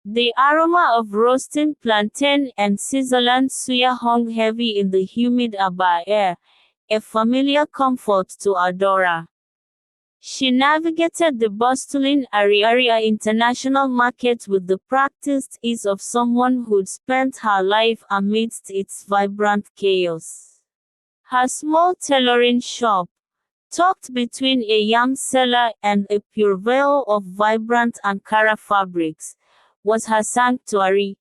The aroma of roasting plantain and sizzling suya hung heavy in the humid Aba air, a familiar comfort to Adora. She navigated the bustling Ariaria International Market with the practiced ease of someone who'd spent her life amidst its vibrant chaos. Her small tailoring shop, tucked between a yam cellar and a purveyor of vibrant Ankara fabrics, was her sanctuary,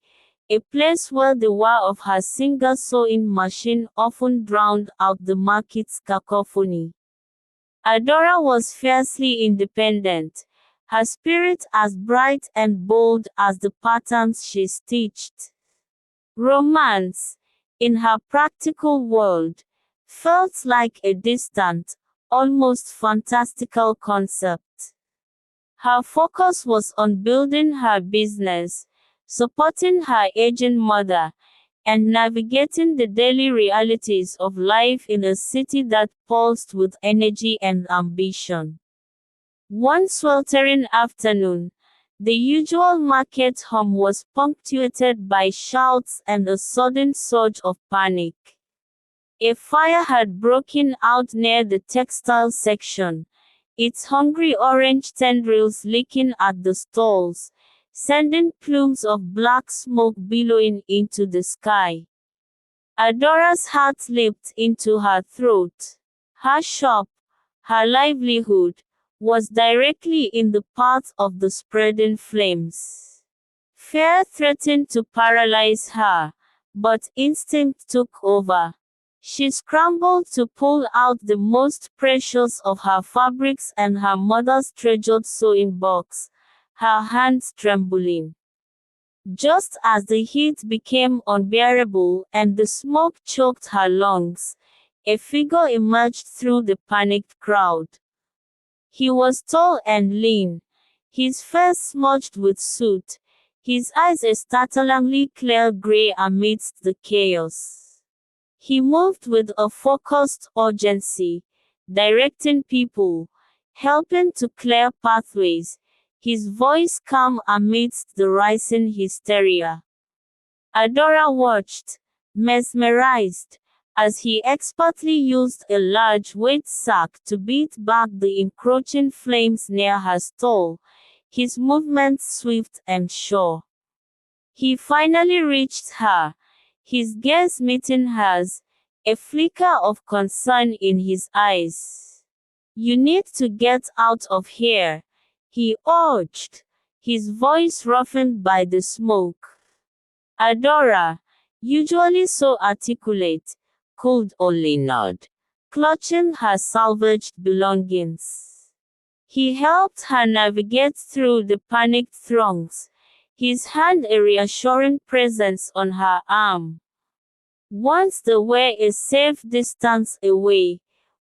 a place where the whir of her single sewing machine often drowned out the market's cacophony. Adora was fiercely independent, her spirit as bright and bold as the patterns she stitched. Romance, in her practical world, felt like a distant, almost fantastical concept. Her focus was on building her business, supporting her aging mother, and navigating the daily realities of life in a city that pulsed with energy and ambition. One sweltering afternoon, the usual market hum was punctuated by shouts and a sudden surge of panic. A fire had broken out near the textile section, its hungry orange tendrils licking at the stalls, sending plumes of black smoke billowing into the sky. Adora's heart leaped into her throat. Her shop, her livelihood, was directly in the path of the spreading flames. Fear threatened to paralyze her, but instinct took over. She scrambled to pull out the most precious of her fabrics and her mother's treasured sewing box, her hands trembling. Just as the heat became unbearable and the smoke choked her lungs, a figure emerged through the panicked crowd. He was tall and lean, his face smudged with soot, his eyes a startlingly clear gray amidst the chaos. He moved with a focused urgency, directing people, helping to clear pathways, his voice calm amidst the rising hysteria. Adora watched, mesmerized, as he expertly used a large weight sack to beat back the encroaching flames near her stall, his movements swift and sure. He finally reached her, his gaze meeting hers, a flicker of concern in his eyes. "You need to get out of here," he urged, his voice roughened by the smoke. Adora, usually so articulate, could only nod, clutching her salvaged belongings. He helped her navigate through the panicked throngs, his hand a reassuring presence on her arm. Once they were a safe distance away,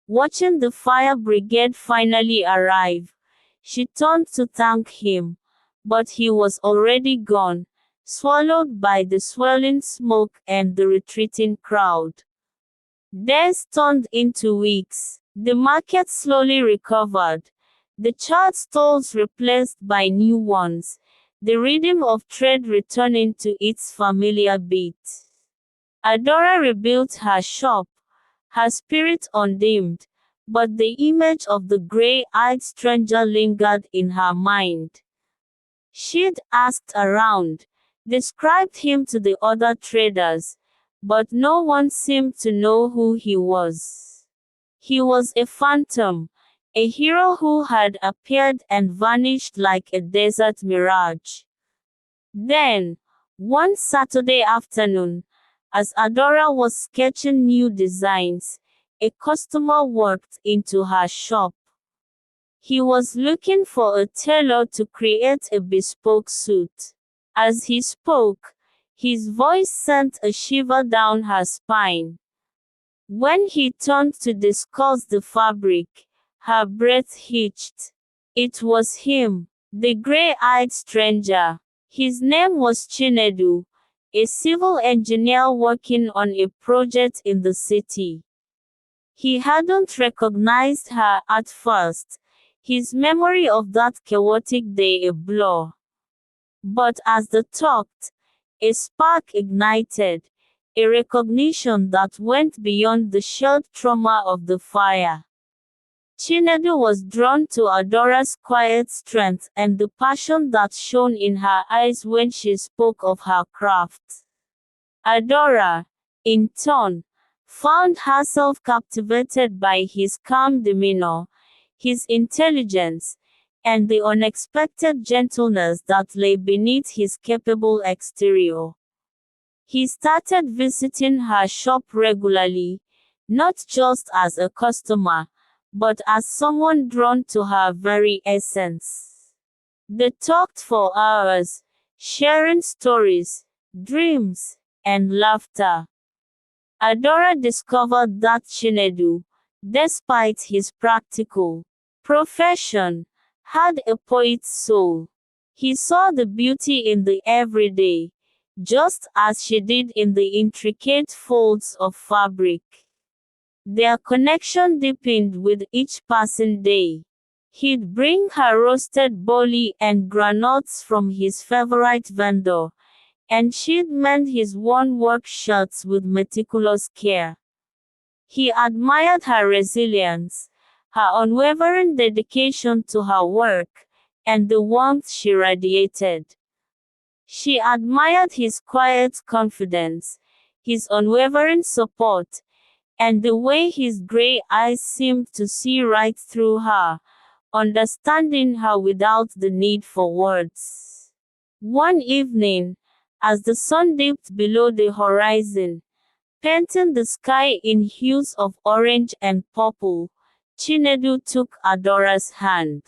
watching the fire brigade finally arrive, she turned to thank him, but he was already gone, swallowed by the swirling smoke and the retreating crowd. Days turned into weeks. The market slowly recovered, the charred stalls replaced by new ones, the rhythm of trade returning to its familiar beat. Adora rebuilt her shop, her spirit undimmed, but the image of the gray-eyed stranger lingered in her mind. She'd asked around, described him to the other traders, but no one seemed to know who he was. He was a phantom, a hero who had appeared and vanished like a desert mirage. Then, one Saturday afternoon, as Adora was sketching new designs, a customer walked into her shop. He was looking for a tailor to create a bespoke suit. As he spoke, his voice sent a shiver down her spine. When he turned to discuss the fabric, her breath hitched. It was him, the gray-eyed stranger. His name was Chinedu, a civil engineer working on a project in the city. He hadn't recognized her at first, his memory of that chaotic day a blur. But as they talked, a spark ignited, a recognition that went beyond the shared trauma of the fire. Chinedu was drawn to Adora's quiet strength and the passion that shone in her eyes when she spoke of her craft. Adora, in turn, found herself captivated by his calm demeanor, his intelligence, and the unexpected gentleness that lay beneath his capable exterior. He started visiting her shop regularly, not just as a customer, but as someone drawn to her very essence. They talked for hours, sharing stories, dreams, and laughter. Adora discovered that Chinedu, despite his practical profession, had a poet's soul. He saw the beauty in the everyday, just as she did in the intricate folds of fabric. Their connection deepened with each passing day. He'd bring her roasted barley and granules from his favorite vendor, and she'd mend his worn work shirts with meticulous care. He admired her resilience, her unwavering dedication to her work, and the warmth she radiated. She admired his quiet confidence, his unwavering support, and the way his gray eyes seemed to see right through her, understanding her without the need for words. One evening, as the sun dipped below the horizon, painting the sky in hues of orange and purple, Chinedu took Adora's hand.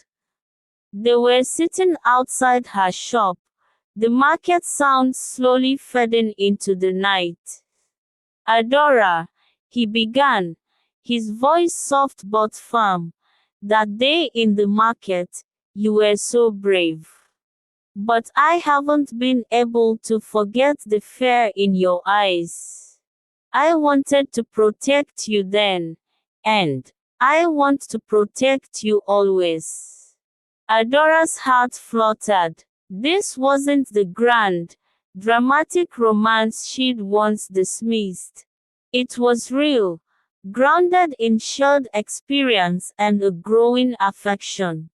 They were sitting outside her shop, the market sounds slowly fading into the night. Adora, he began, his voice soft but firm, that day in the market, you were so brave. But I haven't been able to forget the fear in your eyes. I wanted to protect you then, and I want to protect you always. Adora's heart fluttered. This wasn't the grand, dramatic romance she'd once dismissed. It was real, grounded in shared experience and a growing affection.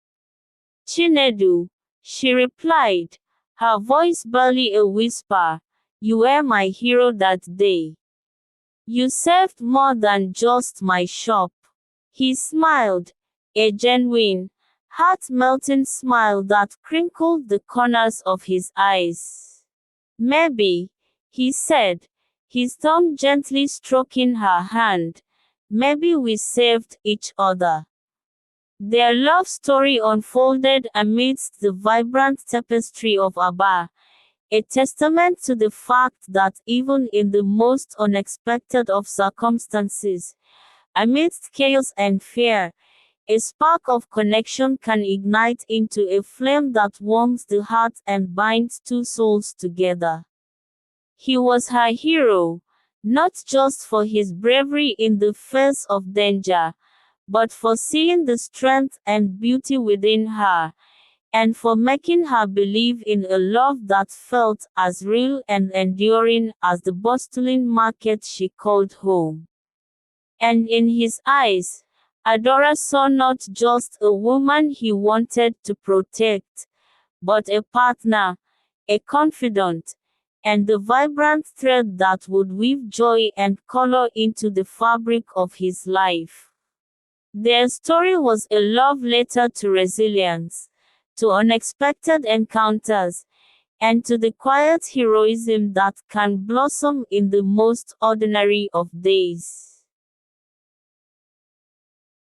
Chinedu, she replied, her voice barely a whisper, you were my hero that day. You saved more than just my shop. He smiled, a genuine, heart-melting smile that crinkled the corners of his eyes. Maybe, he said, his thumb gently stroking her hand, maybe we saved each other. Their love story unfolded amidst the vibrant tapestry of Aba, a testament to the fact that even in the most unexpected of circumstances, amidst chaos and fear, a spark of connection can ignite into a flame that warms the heart and binds two souls together. He was her hero, not just for his bravery in the face of danger, but for seeing the strength and beauty within her, and for making her believe in a love that felt as real and enduring as the bustling market she called home. And in his eyes, Adora saw not just a woman he wanted to protect, but a partner, a confidant, and the vibrant thread that would weave joy and color into the fabric of his life. Their story was a love letter to resilience, to unexpected encounters, and to the quiet heroism that can blossom in the most ordinary of days.